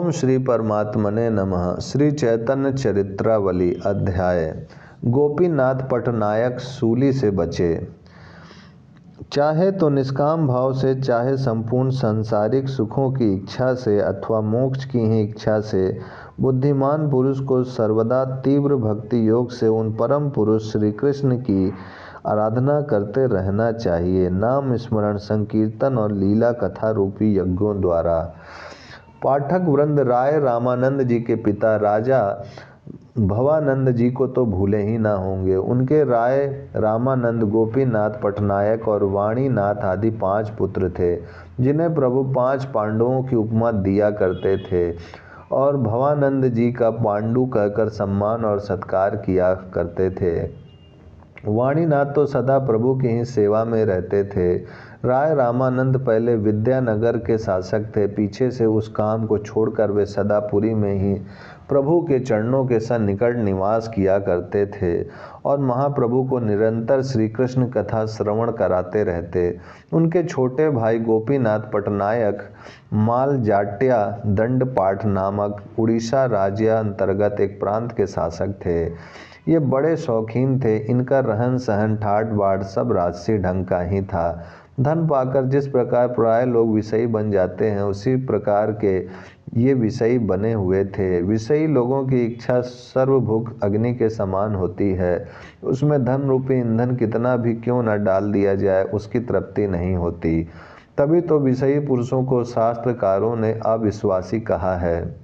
ओम श्री परमात्मने नमः। श्री चैतन्य चरित्रावली अध्याय। गोपीनाथ पटनायक सूली से बचे। चाहे तो निष्काम भाव से, चाहे संपूर्ण सांसारिक सुखों की इच्छा से अथवा मोक्ष की ही इच्छा से, बुद्धिमान पुरुष को सर्वदा तीव्र भक्ति योग से उन परम पुरुष श्री कृष्ण की आराधना करते रहना चाहिए। नाम स्मरण, संकीर्तन और लीला कथा रूपी यज्ञों द्वारा। पाठक वृंद राय रामानंद जी के पिता राजा भवानंद जी को तो भूले ही ना होंगे। उनके राय रामानंद, गोपीनाथ पटनायक और वाणीनाथ आदि 5 पुत्र थे, जिन्हें प्रभु 5 पांडवों की उपमा दिया करते थे और भवानंद जी का पांडु कहकर सम्मान और सत्कार किया करते थे। वाणीनाथ तो सदा प्रभु की ही सेवा में रहते थे। राय रामानंद पहले विद्यानगर के शासक थे। पीछे से उस काम को छोड़कर वे सदा पुरी में ही प्रभु के चरणों के सन्निकट निवास किया करते थे और महाप्रभु को निरंतर श्री कृष्ण कथा श्रवण कराते रहते। उनके छोटे भाई गोपीनाथ पटनायक मालजाट्या दंडपाठ नामक उड़ीसा राज्य अंतर्गत एक प्रांत के शासक थे। ये बड़े शौकीन थे। इनका रहन सहन, ठाट बाट सब राजसी ढंग का ही था। धन पाकर जिस प्रकार प्राय लोग विषयी बन जाते हैं, उसी प्रकार के ये विषयी बने हुए थे। विषयी लोगों की इच्छा सर्वभुक अग्नि के समान होती है। उसमें धन रूपी ईंधन कितना भी क्यों न डाल दिया जाए, उसकी तृप्ति नहीं होती। तभी तो विषयी पुरुषों को शास्त्रकारों ने अविश्वासी कहा है।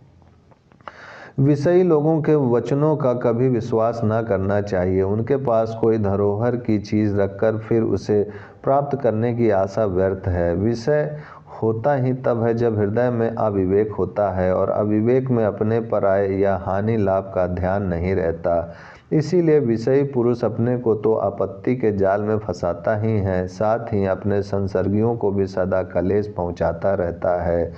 विषयी लोगों के वचनों का कभी विश्वास न करना चाहिए। उनके पास कोई धरोहर की चीज़ रखकर फिर उसे प्राप्त करने की आशा व्यर्थ है। विषय होता ही तब है जब हृदय में अविवेक होता है और अविवेक में अपने पराये या हानि लाभ का ध्यान नहीं रहता। इसीलिए विषयी पुरुष अपने को तो आपत्ति के जाल में फंसाता ही है, साथ ही अपने संसर्गियों को भी सदा कलेश पहुंचाता रहता है।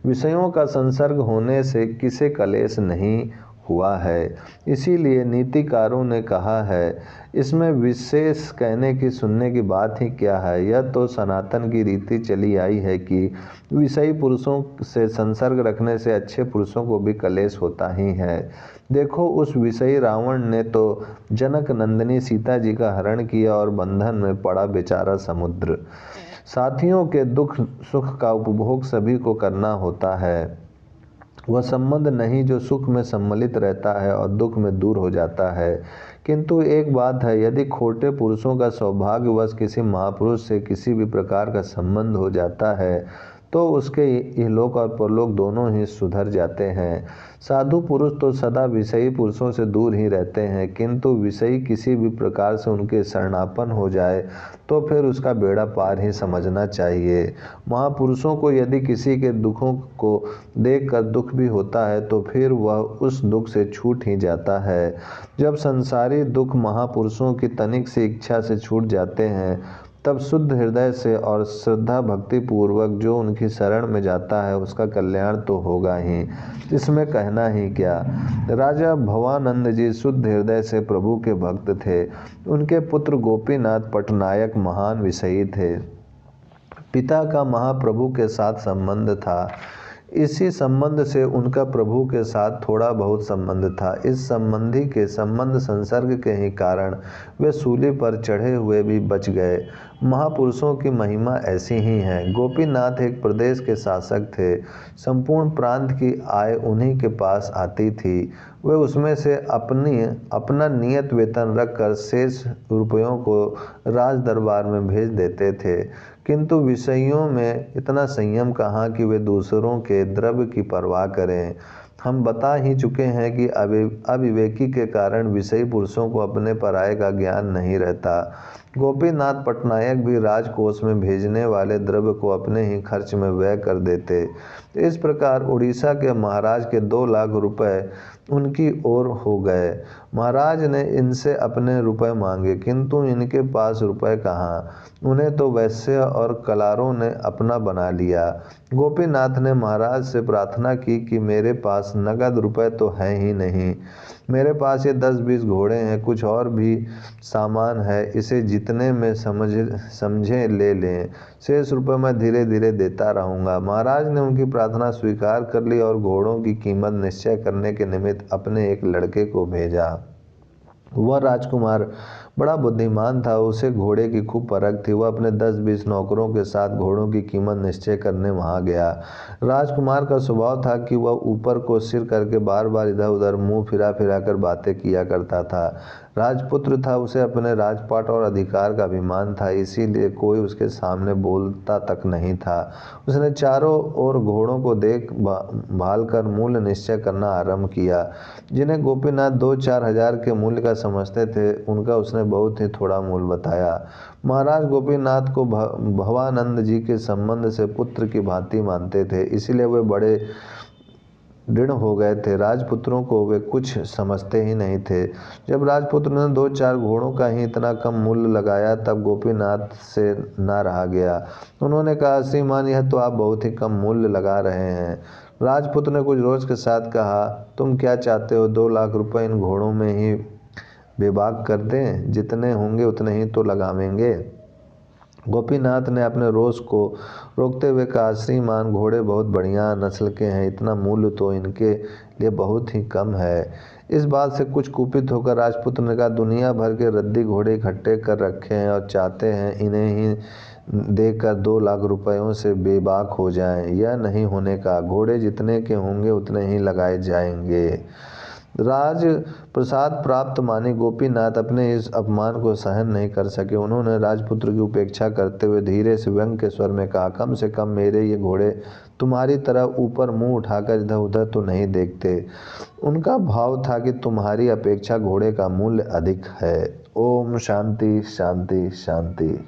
विषयों का संसर्ग होने से किसे कलेश नहीं हुआ है। इसीलिए नीतिकारों ने कहा है, इसमें विशेष कहने की सुनने की बात ही क्या है। यह तो सनातन की रीति चली आई है कि विषयी पुरुषों से संसर्ग रखने से अच्छे पुरुषों को भी कलेश होता ही है। देखो, उस विषयी रावण ने तो जनक नंदिनी सीता जी का हरण किया और बंधन में पड़ा बेचारा समुद्र। साथियों के दुख सुख का उपभोग सभी को करना होता है। वह संबंध नहीं जो सुख में सम्मिलित रहता है और दुख में दूर हो जाता है। किंतु एक बात है, यदि खोटे पुरुषों का सौभाग्यवश किसी महापुरुष से किसी भी प्रकार का संबंध हो जाता है तो उसके इहलोक और परलोक दोनों ही सुधर जाते हैं। साधु पुरुष तो सदा विषयी पुरुषों से दूर ही रहते हैं, किंतु विषयी किसी भी प्रकार से उनके शरणापन्न हो जाए तो फिर उसका बेड़ा पार ही समझना चाहिए। महापुरुषों को यदि किसी के दुखों को देखकर दुख भी होता है तो फिर वह उस दुख से छूट ही जाता है। जब संसारी दुख महापुरुषों की तनिक सी इच्छा से छूट जाते हैं, तब शुद्ध हृदय से और श्रद्धा भक्ति पूर्वक जो उनकी शरण में जाता है उसका कल्याण तो होगा ही, इसमें कहना ही क्या। राजा भवानंद जी शुद्ध हृदय से प्रभु के भक्त थे। उनके पुत्र गोपीनाथ पटनायक महान विषयी थे। पिता का महाप्रभु के साथ संबंध था। इसी संबंध से उनका प्रभु के साथ थोड़ा बहुत संबंध था। इस संबंधी के संबंध संसर्ग के ही कारण वे सूली पर चढ़े हुए भी बच गए। महापुरुषों की महिमा ऐसी ही है। गोपीनाथ एक प्रदेश के शासक थे। संपूर्ण प्रांत की आय उन्हीं के पास आती थी। वे उसमें से अपना नियत वेतन रखकर शेष रुपयों को राज दरबार में भेज देते थे। किंतु विषयों में इतना संयम कहाँ कि वे दूसरों के द्रव्य की परवाह करें। हम बता ही चुके हैं कि अविवेकी के कारण विषयी पुरुषों को अपने पराये का ज्ञान नहीं रहता। गोपीनाथ पटनायक भी राजकोष में भेजने वाले द्रव्य को अपने ही खर्च में व्यय कर देते। इस प्रकार उड़ीसा के महाराज के 2 लाख रुपए उनकी ओर हो गए। महाराज ने इनसे अपने रुपए मांगे, किंतु इनके पास रुपए कहाँ, उन्हें तो वैश्य और कलारों ने अपना बना लिया। गोपीनाथ ने महाराज से प्रार्थना की कि मेरे पास नगद रुपए तो है ही नहीं, मेरे पास ये 10-20 घोड़े हैं, कुछ और भी सामान है, इसे जितने में समझे ले लें, शेष रुपए मैं धीरे धीरे देता रहूँगा। महाराज ने उनकी प्रार्थना स्वीकार कर ली और घोड़ों की कीमत निश्चय करने के निमित्त अपने एक लड़के को भेजा। वह राजकुमार बड़ा बुद्धिमान था, उसे घोड़े की खूब परख थी। वह अपने 10-20 नौकरों के साथ घोड़ों की कीमत निश्चय करने वहां गया। राजकुमार का स्वभाव था कि वह ऊपर को सिर करके बार बार इधर उधर मुंह फिरा फिरा कर बातें किया करता था। राजपुत्र था, उसे अपने राजपाट और अधिकार का अभिमान था, इसीलिए कोई उसके सामने बोलता तक नहीं था। उसने चारों ओर घोड़ों को देख भाल कर मूल्य निश्चय करना आरंभ किया। जिन्हें गोपीनाथ 2-4 हजार के मूल्य का समझते थे, उनका उसने बहुत ही थोड़ा मूल्य बताया। महाराज गोपीनाथ को भवानंद जी के संबंध से पुत्र की भांति मानते थे, इसीलिए वे बड़े दृढ़ हो गए थे। राजपुत्रों को वे कुछ समझते ही नहीं थे। जब राजपुत्र ने 2-4 घोड़ों का ही इतना कम मूल्य लगाया, तब गोपीनाथ से ना रहा गया। उन्होंने कहा, श्रीमान यह तो आप बहुत ही कम मूल्य लगा रहे हैं। राजपुत्र ने कुछ रोष के साथ कहा, तुम क्या चाहते हो, 2 लाख रुपए इन घोड़ों में ही बेबाक कर दें, जितने होंगे उतने ही तो लगावेंगे। गोपीनाथ ने अपने रोष को रोकते हुए कहा, श्रीमान घोड़े बहुत बढ़िया नस्ल के हैं, इतना मूल्य तो इनके लिए बहुत ही कम है। इस बात से कुछ कुपित होकर राजपुत्र ने कहा, दुनिया भर के रद्दी घोड़े इकट्ठे कर रखे हैं और चाहते हैं इन्हें ही देकर 2 लाख रुपयों से बेबाक हो जाएं। यह नहीं होने का, घोड़े जितने के होंगे उतने ही लगाए जाएंगे। राज प्रसाद प्राप्त माने गोपीनाथ अपने इस अपमान को सहन नहीं कर सके। उन्होंने राजपुत्र की उपेक्षा करते हुए धीरे से व्यंग के स्वर में कहा, कम से कम मेरे ये घोड़े तुम्हारी तरह ऊपर मुंह उठाकर इधर उधर तो नहीं देखते। उनका भाव था कि तुम्हारी अपेक्षा घोड़े का मूल्य अधिक है। ओम शांति शांति शांति।